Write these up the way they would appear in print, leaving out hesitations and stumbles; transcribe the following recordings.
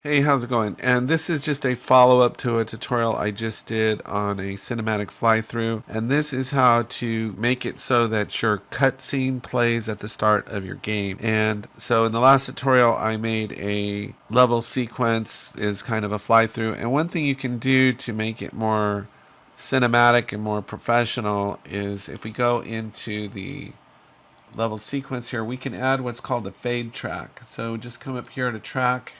Hey, how's it going? And this is just a follow-up to a tutorial I just did on a cinematic fly-through. And this is how to make it so that your cutscene plays at the start of your game. And so in the last tutorial, I made a level sequence is kind of a fly-through. And one thing you can do to make it more cinematic and more professional is if we go into the level sequence here, we can add what's called a fade track. So just come up here to track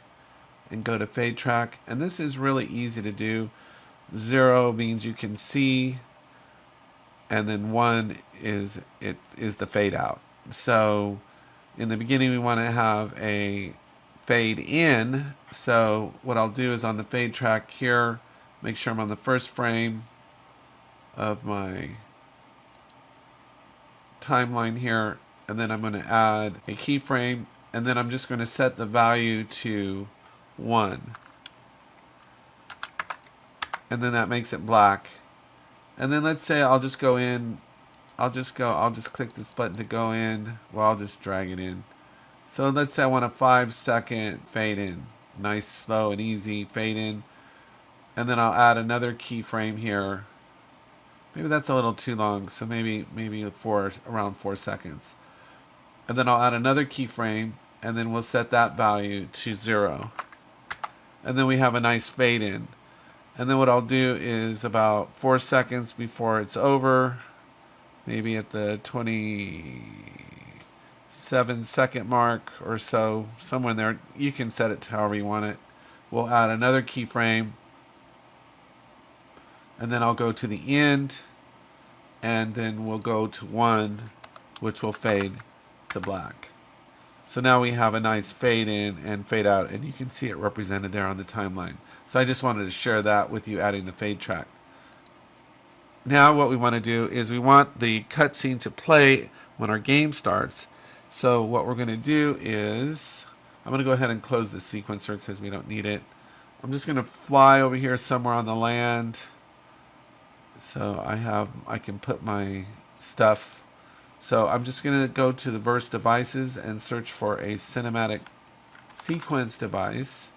and go to fade track, and this is really easy to do. 0 means you can see, and then 1 is the fade out. So in the beginning we want to have a fade in. So what I'll do is on the fade track here, make sure I'm on the first frame of my timeline here, and then I'm going to add a keyframe, and then I'm just going to set the value to 1, and then that makes it black. And then let's say I'll just go in, I'll just click this button to go in. Well, I'll just drag it in. So let's say I want a 5-second fade in, nice, slow and easy fade in, and then I'll add another keyframe here. Maybe that's a little too long, so maybe around 4 seconds. And then I'll add another keyframe, and then we'll set that value to 0. And then we have a nice fade in. And then what I'll do is about 4 seconds before it's over, maybe at the 27-second mark or so, somewhere in there, you can set it to however you want it. We'll add another keyframe, and then I'll go to the end, and then we'll go to 1, which will fade to black. So now we have a nice fade in and fade out, and you can see it represented there on the timeline. So I just wanted to share that with you, adding the fade track. Now what we want to do is we want the cutscene to play when our game starts. So what we're going to do is, I'm going to go ahead and close the sequencer because we don't need it. I'm just going to fly over here somewhere on the land. So I can put my stuff. So I'm just going to go to the verse devices and search for a cinematic sequence device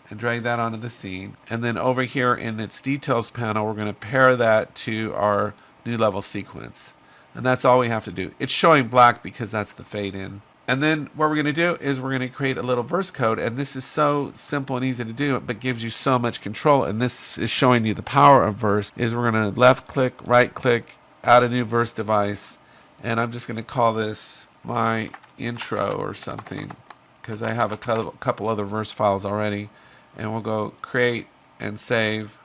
and drag that onto the scene. And then over here in its details panel, we're going to pair that to our new level sequence. And that's all we have to do. It's showing black because that's the fade in. And then what we're going to do is we're going to create a little verse code. And this is so simple and easy to do, but gives you so much control. And this is showing you the power of verse. Is we're going to left click, right click, add a new verse device. And I'm just going to call this my intro or something because I have a couple other verse files already. And we'll go create and save.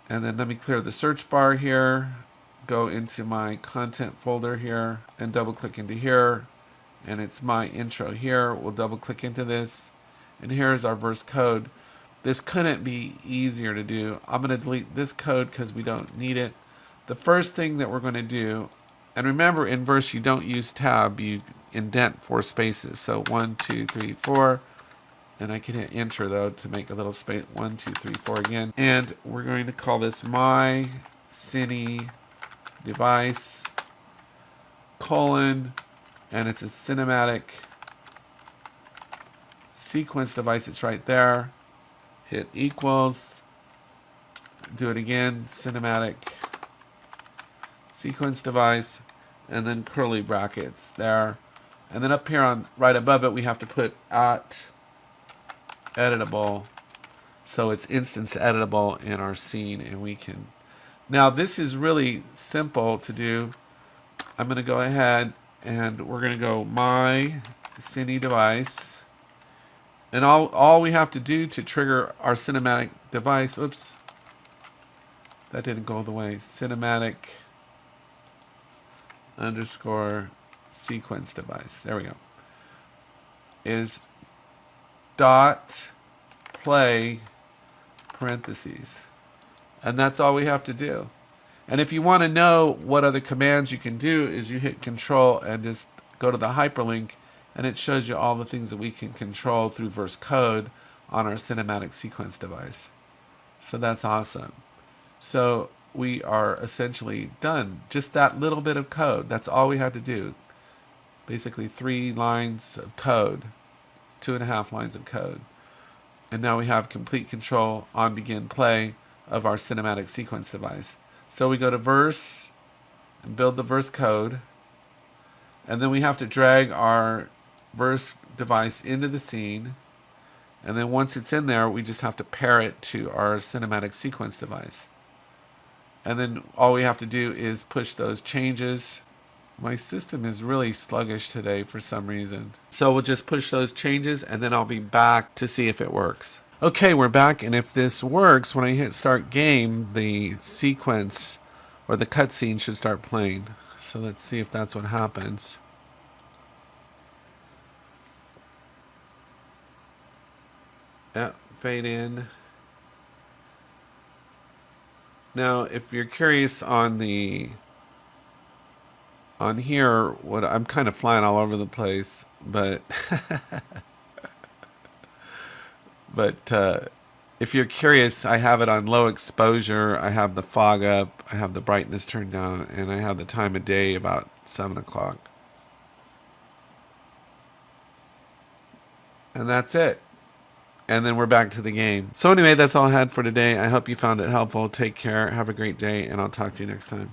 And then let me clear the search bar here. Go into my content folder here and double click into here. And it's my intro here. We'll double click into this. And here's our verse code. This couldn't be easier to do. I'm going to delete this code because we don't need it. The first thing that we're going to do, and remember in verse you don't use tab, you indent 4 spaces. So 1, 2, 3, 4. And I can hit enter though to make a little space. 1, 2, 3, 4 again. And we're going to call this my cine device colon, and it's a cinematic sequence device. It's right there. Hit equals. Do it again. Cinematic sequence device, and then curly brackets there. And then up here on right above it, we have to put at editable, so it's instance editable in our scene, and we can. Now this is really simple to do. I'm going to go ahead and we're going to go my cine device, and all we have to do to trigger our cinematic device. Oops, that didn't go the way. Cinematic underscore sequence device. There we go. Is dot play parentheses, and that's all we have to do. And if you want to know what other commands you can do, is you hit control and just go to the hyperlink, and it shows you all the things that we can control through verse code on our cinematic sequence device. So that's awesome. So we are essentially done. Just that little bit of code, that's all we had to do. Basically 3 lines of code, 2.5 lines of code. And now we have complete control on begin play of our cinematic sequence device. So we go to verse and build the verse code. And then we have to drag our verse device into the scene. And then once it's in there, we just have to pair it to our cinematic sequence device. And then all we have to do is push those changes. My system is really sluggish today for some reason. So we'll just push those changes and then I'll be back to see if it works. Okay, we're back, and if this works, when I hit start game, the sequence or the cutscene should start playing. So let's see if that's what happens. Yeah, fade in. Now, if you're curious on here, what I'm kind of flying all over the place, but if you're curious, I have it on low exposure. I have the fog up. I have the brightness turned down, and I have the time of day about 7 o'clock. And that's it. And then we're back to the game. So anyway, that's all I had for today. I hope you found it helpful. Take care. Have a great day, and I'll talk to you next time.